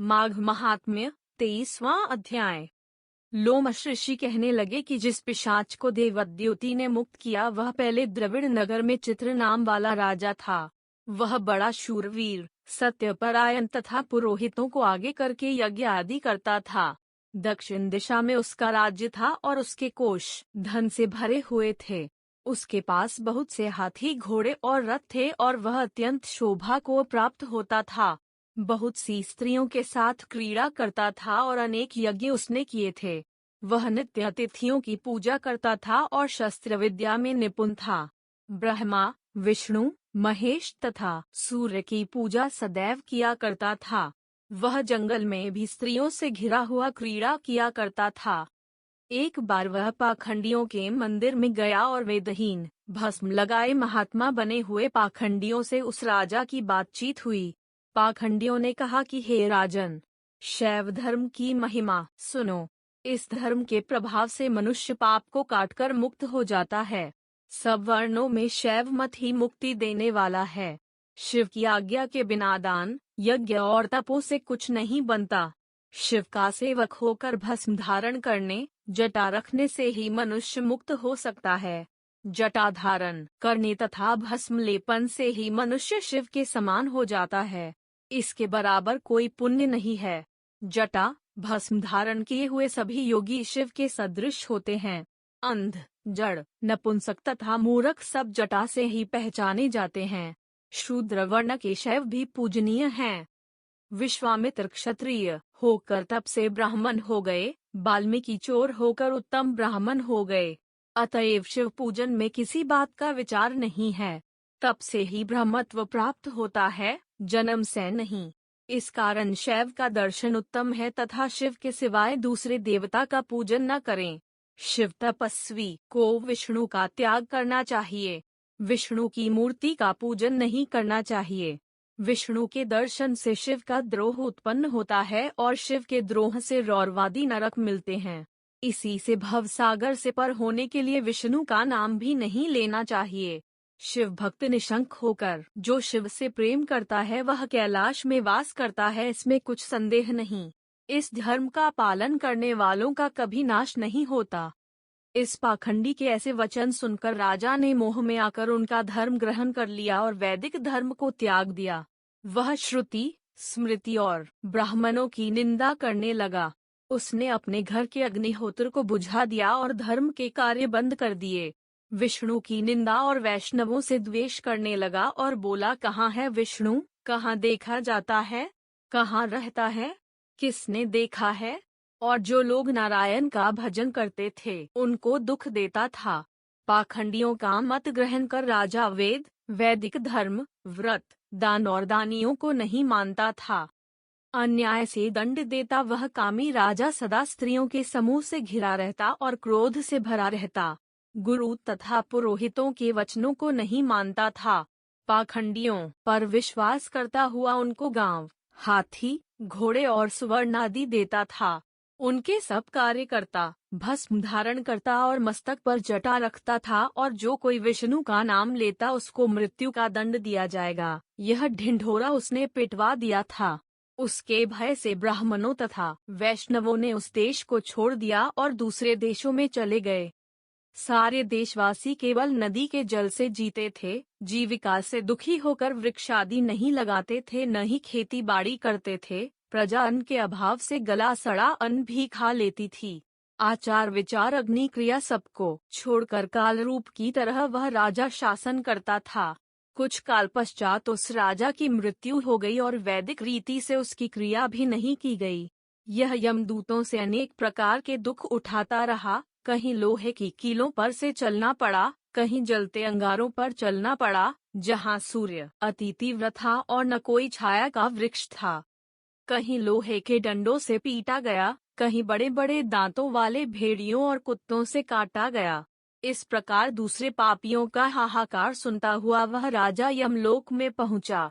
माघ महात्म्य 23वां अध्याय। लोमश ऋषि कहने लगे कि जिस पिशाच को देवद्युति ने मुक्त किया वह पहले द्रविड़ नगर में चित्र नाम वाला राजा था। वह बड़ा शूरवीर, सत्यपरायण तथा पुरोहितों को आगे करके यज्ञ आदि करता था। दक्षिण दिशा में उसका राज्य था और उसके कोष धन से भरे हुए थे। उसके पास बहुत से हाथी, घोड़े और रथ थे और वह अत्यंत शोभा को प्राप्त होता था। बहुत सी स्त्रियों के साथ क्रीड़ा करता था और अनेक यज्ञ उसने किए थे। वह नित्य अतिथियों की पूजा करता था और शस्त्र विद्या में निपुण था। ब्रह्मा, विष्णु, महेश तथा सूर्य की पूजा सदैव किया करता था। वह जंगल में भी स्त्रियों से घिरा हुआ क्रीड़ा किया करता था। एक बार वह पाखंडियों के मंदिर में गया और वेदहीन, भस्म लगाए महात्मा बने हुए पाखंडियों से उस राजा की बातचीत हुई। पाखंडियों ने कहा कि हे राजन, शैव धर्म की महिमा सुनो। इस धर्म के प्रभाव से मनुष्य पाप को काटकर मुक्त हो जाता है। सब वर्णों में शैव मत ही मुक्ति देने वाला है। शिव की आज्ञा के बिना दान, यज्ञ और तपों से कुछ नहीं बनता। शिव का सेवक होकर भस्म धारण करने, जटा रखने से ही मनुष्य मुक्त हो सकता है। जटा धारण करने तथा भस्म लेपन से ही मनुष्य शिव के समान हो जाता है। इसके बराबर कोई पुण्य नहीं है। जटा, भस्म धारण किए हुए सभी योगी शिव के सदृश होते हैं। अंध, जड़, नपुंसक तथा मूर्ख सब जटा से ही पहचाने जाते हैं। शूद्र वर्ण के शैव भी पूजनीय हैं। विश्वामित्र क्षत्रिय होकर तप से ब्राह्मण हो गए, वाल्मीकि चोर होकर उत्तम ब्राह्मण हो गए। अतएव शिव पूजन में किसी बात का विचार नहीं है। तप से ही ब्रह्मत्व प्राप्त होता है, जन्म से नहीं। इस कारण शैव का दर्शन उत्तम है तथा शिव के सिवाय दूसरे देवता का पूजन न करें। शिव तपस्वी को विष्णु का त्याग करना चाहिए। विष्णु की मूर्ति का पूजन नहीं करना चाहिए। विष्णु के दर्शन से शिव का द्रोह उत्पन्न होता है और शिव के द्रोह से रौरवादी नरक मिलते हैं। इसी से भवसागर से पर होने के लिए विष्णु का नाम भी नहीं लेना चाहिए। शिव भक्त निशंक होकर जो शिव से प्रेम करता है वह कैलाश में वास करता है, इसमें कुछ संदेह नहीं। इस धर्म का पालन करने वालों का कभी नाश नहीं होता। इस पाखंडी के ऐसे वचन सुनकर राजा ने मोह में आकर उनका धर्म ग्रहण कर लिया और वैदिक धर्म को त्याग दिया। वह श्रुति, स्मृति और ब्राह्मणों की निंदा करने लगा। उसने अपने घर के अग्निहोत्र को बुझा दिया और धर्म के कार्य बंद कर दिए। विष्णु की निंदा और वैष्णवों से द्वेष करने लगा और बोला, कहाँ है विष्णु, कहाँ देखा जाता है, कहाँ रहता है, किसने देखा है। और जो लोग नारायण का भजन करते थे उनको दुख देता था। पाखंडियों का मत ग्रहण कर राजा वेद, वैदिक धर्म, व्रत, दान और दानियों को नहीं मानता था। अन्याय से दंड देता वह कामी राजा सदा स्त्रियों के समूह से घिरा रहता और क्रोध से भरा रहता। गुरु तथा पुरोहितों के वचनों को नहीं मानता था। पाखंडियों पर विश्वास करता हुआ उनको गांव, हाथी, घोड़े और सुवर्ण आदि देता था। उनके सब कार्य करता, भस्म धारण करता और मस्तक पर जटा रखता था और जो कोई विष्णु का नाम लेता उसको मृत्यु का दंड दिया जाएगा, यह ढिंढोरा उसने पिटवा दिया था। उसके भय से ब्राह्मणों तथा वैष्णवों ने उस देश को छोड़ दिया और दूसरे देशों में चले गए। सारे देशवासी केवल नदी के जल से जीते थे। जीविका से दुखी होकर वृक्ष आदि नहीं लगाते थे, न ही खेती बाड़ी करते थे। प्रजा अन्न के अभाव से गला सड़ा अन्न भी खा लेती थी। आचार विचार अग्नि क्रिया सबको छोड़कर काल रूप की तरह वह राजा शासन करता था। कुछ काल पश्चात उस राजा की मृत्यु हो गई और वैदिक रीति से उसकी क्रिया भी नहीं की गई। यह यमदूतों से अनेक प्रकार के दुख उठाता रहा। कहीं लोहे की कीलों पर से चलना पड़ा, कहीं जलते अंगारों पर चलना पड़ा, जहाँ सूर्य अति तीव्र था और न कोई छाया का वृक्ष था। कहीं लोहे के डंडों से पीटा गया, कहीं बड़े बड़े दांतों वाले भेड़ियों और कुत्तों से काटा गया। इस प्रकार दूसरे पापियों का हाहाकार सुनता हुआ वह राजा यमलोक में पहुंचा।